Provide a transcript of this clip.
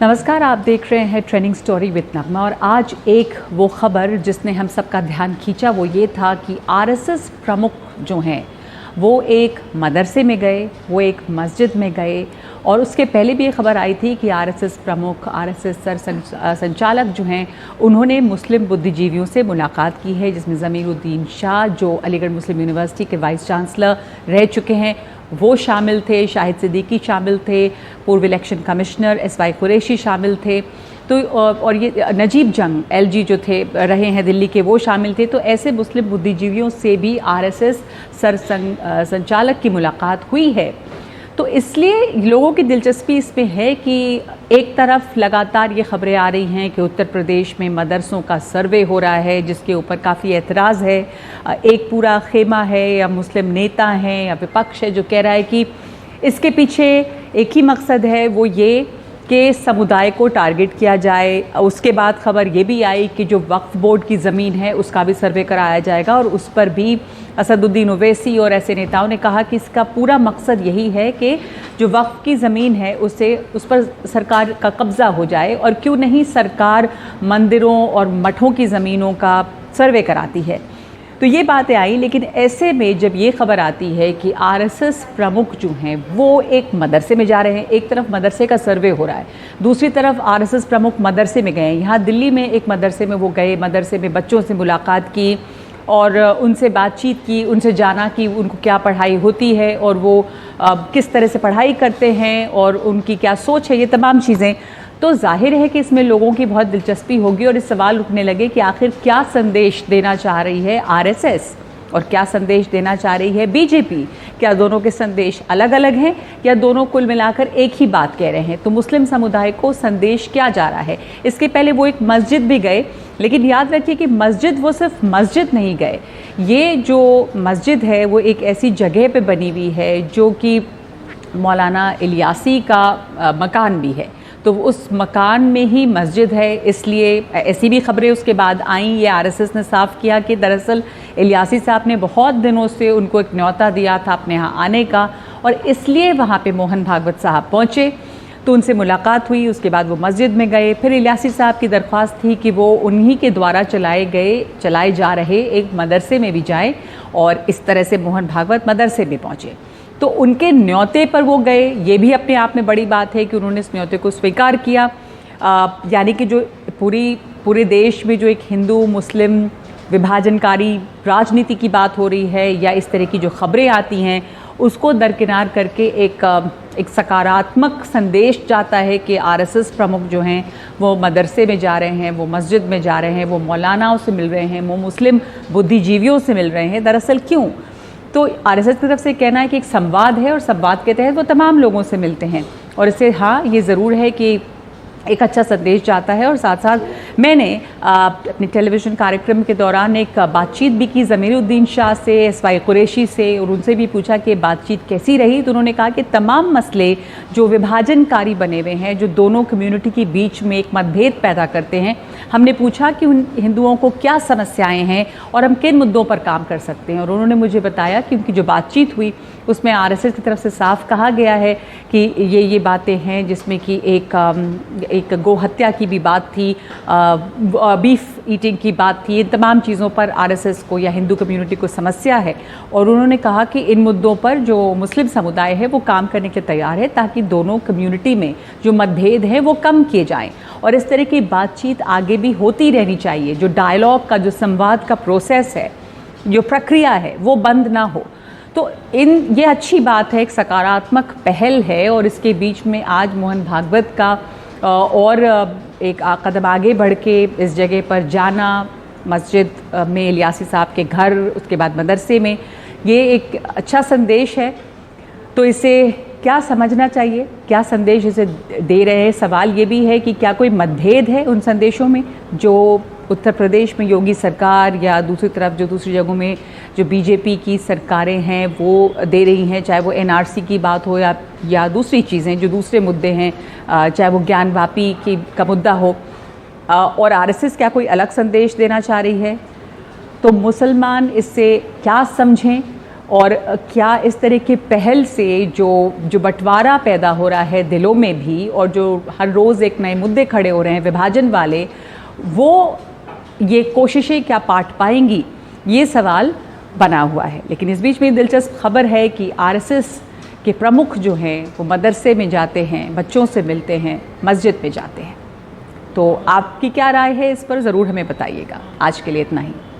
नमस्कार, आप देख रहे हैं ट्रेंडिंग स्टोरी विद नगमा। और आज एक वो खबर जिसने हम सबका ध्यान खींचा वो ये था कि आरएसएस प्रमुख जो हैं वो एक मदरसे में गए, वो एक मस्जिद में गए। और उसके पहले भी ये खबर आई थी कि आरएसएस प्रमुख, आरएसएस संचालक जो हैं उन्होंने मुस्लिम बुद्धिजीवियों से मुलाकात की है, जिसमें ज़मीरुद्दीन शाह जो अलीगढ़ मुस्लिम यूनिवर्सिटी के वाइस चांसलर रह चुके हैं वो शामिल थे, शाहिद सिद्दीकी शामिल थे, पूर्व इलेक्शन कमिश्नर एसवाई कुरैशी शामिल थे, तो और ये नजीब जंग एलजी जो थे रहे हैं दिल्ली के वो शामिल थे। तो ऐसे मुस्लिम बुद्धिजीवियों से भी आरएसएस संचालक की मुलाकात हुई है। तो इसलिए लोगों की दिलचस्पी इसमें है कि एक तरफ लगातार ये खबरें आ रही हैं कि उत्तर प्रदेश में मदरसों का सर्वे हो रहा है जिसके ऊपर काफ़ी एतराज़ है। एक पूरा खेमा है या मुस्लिम नेता हैं या विपक्ष है जो कह रहा है कि इसके पीछे एक ही मकसद है, वो ये कि समुदाय को टारगेट किया जाए। उसके बाद खबर ये भी आई कि जो वक्फ बोर्ड की ज़मीन है उसका भी सर्वे कराया जाएगा और उस पर भी असदुद्दीन ओवैसी और ऐसे नेताओं ने कहा कि इसका पूरा मकसद यही है कि जो वक्फ की ज़मीन है उस पर सरकार का कब्ज़ा हो जाए। और क्यों नहीं सरकार मंदिरों और मठों की ज़मीनों का सर्वे कराती है। तो ये बातें आई, लेकिन ऐसे में जब ये खबर आती है कि आरएसएस प्रमुख जो हैं वो एक मदरसे में जा रहे हैं, एक तरफ मदरसे का सर्वे हो रहा है, दूसरी तरफ आरएसएस प्रमुख मदरसे में गए हैं। यहाँ दिल्ली में एक मदरसे में वो गए, मदरसे में बच्चों से मुलाकात की और उनसे बातचीत की, उनसे जाना कि उनको क्या पढ़ाई होती है और वो किस तरह से पढ़ाई करते हैं और उनकी क्या सोच है, ये तमाम चीज़ें। तो जाहिर है कि इसमें लोगों की बहुत दिलचस्पी होगी और इस सवाल उठने लगे कि आखिर क्या संदेश देना चाह रही है आरएसएस और क्या संदेश देना चाह रही है बीजेपी। क्या दोनों के संदेश अलग अलग हैं या दोनों कुल मिलाकर एक ही बात कह रहे हैं। तो मुस्लिम समुदाय को संदेश क्या जा रहा है। इसके पहले वो एक मस्जिद भी गए, लेकिन याद रखिए कि मस्जिद वो सिर्फ मस्जिद नहीं गए, ये जो मस्जिद है वो एक ऐसी जगह पे बनी हुई है जो कि मौलाना इलियासी का मकान भी है। तो उस मकान में ही मस्जिद है, इसलिए ऐसी भी खबरें उसके बाद आईं। ये आरएसएस ने साफ़ किया कि दरअसल इलियासी साहब ने बहुत दिनों से उनको एक न्योता दिया था अपने यहाँ आने का और इसलिए वहाँ पे मोहन भागवत साहब पहुँचे। तो उनसे मुलाकात हुई, उसके बाद वो मस्जिद में गए। फिर इलियासी साहब की दरख्वास्त थी कि वो उन्हीं के द्वारा चलाए जा रहे एक मदरसे में भी जाएँ और इस तरह से मोहन भागवत मदरसे में पहुँचे। तो उनके न्योते पर वो गए, ये भी अपने आप में बड़ी बात है कि उन्होंने इस न्योते को स्वीकार किया। यानी कि जो पूरे देश में जो एक हिंदू मुस्लिम विभाजनकारी राजनीति की बात हो रही है या इस तरह की जो खबरें आती हैं उसको दरकिनार करके एक सकारात्मक संदेश जाता है कि आरएसएस प्रमुख जो हैं वो मदरसे में जा रहे हैं, वो मस्जिद में जा रहे हैं, वो मौलानाओं से मिल रहे हैं, वो मुस्लिम बुद्धिजीवियों से मिल रहे हैं। दरअसल क्यों? तो आरएसएस की तरफ से कहना है कि एक संवाद है और संवाद के तहत वो तमाम लोगों से मिलते हैं और इससे हाँ ये ज़रूर है कि एक अच्छा संदेश जाता है। और साथ साथ मैंने अपने टेलीविज़न कार्यक्रम के दौरान एक बातचीत भी की ज़मीरुद्दीन शाह से, एसवाई कुरैशी से, और उनसे भी पूछा कि बातचीत कैसी रही। तो उन्होंने कहा कि तमाम मसले जो विभाजनकारी बने हुए हैं, जो दोनों कम्युनिटी के बीच में एक मतभेद पैदा करते हैं, हमने पूछा कि उन हिंदुओं को क्या समस्याएं हैं और हम किन मुद्दों पर काम कर सकते हैं। और उन्होंने मुझे बताया कि उनकी जो बातचीत हुई उसमें आरएसएस की तरफ से साफ कहा गया है कि ये बातें हैं जिसमें कि एक गौ हत्या की भी बात थी, बीफ ईटिंग की बात थी। इन तमाम चीज़ों पर आरएसएस को या हिंदू कम्युनिटी को समस्या है और उन्होंने कहा कि इन मुद्दों पर जो मुस्लिम समुदाय है वो काम करने के तैयार है ताकि दोनों कम्युनिटी में जो मतभेद हैं वो कम किए जाएं और इस तरह की बातचीत आगे भी होती रहनी चाहिए। जो डायलॉग का, जो संवाद का प्रोसेस है, जो प्रक्रिया है, वो बंद ना हो। तो ये अच्छी बात है, एक सकारात्मक पहल है और इसके बीच में आज मोहन भागवत का और एक कदम आगे बढ़ के इस जगह पर जाना, मस्जिद में इलियासी साहब के घर, उसके बाद मदरसे में, ये एक अच्छा संदेश है। तो इसे क्या समझना चाहिए, क्या संदेश इसे दे रहे हैं। सवाल ये भी है कि क्या कोई मतभेद है उन संदेशों में जो उत्तर प्रदेश में योगी सरकार या दूसरी तरफ जो दूसरी जगहों में जो बीजेपी की सरकारें हैं वो दे रही हैं, चाहे वो एनआरसी की बात हो या दूसरी चीज़ें जो दूसरे मुद्दे हैं, चाहे वो ज्ञानवापी का मुद्दा हो, और आरएसएस क्या कोई अलग संदेश देना चाह रही है। तो मुसलमान इससे क्या समझें और क्या इस तरह के पहल से जो बंटवारा पैदा हो रहा है दिलों में भी, और जो हर रोज़ एक नए मुद्दे खड़े हो रहे हैं विभाजन वाले, वो ये कोशिशें क्या पाट पाएंगी, ये सवाल बना हुआ है। लेकिन इस बीच में दिलचस्प खबर है कि आरएसएस के प्रमुख जो हैं वो मदरसे में जाते हैं, बच्चों से मिलते हैं, मस्जिद में जाते हैं। तो आपकी क्या राय है इस पर, ज़रूर हमें बताइएगा। आज के लिए इतना ही।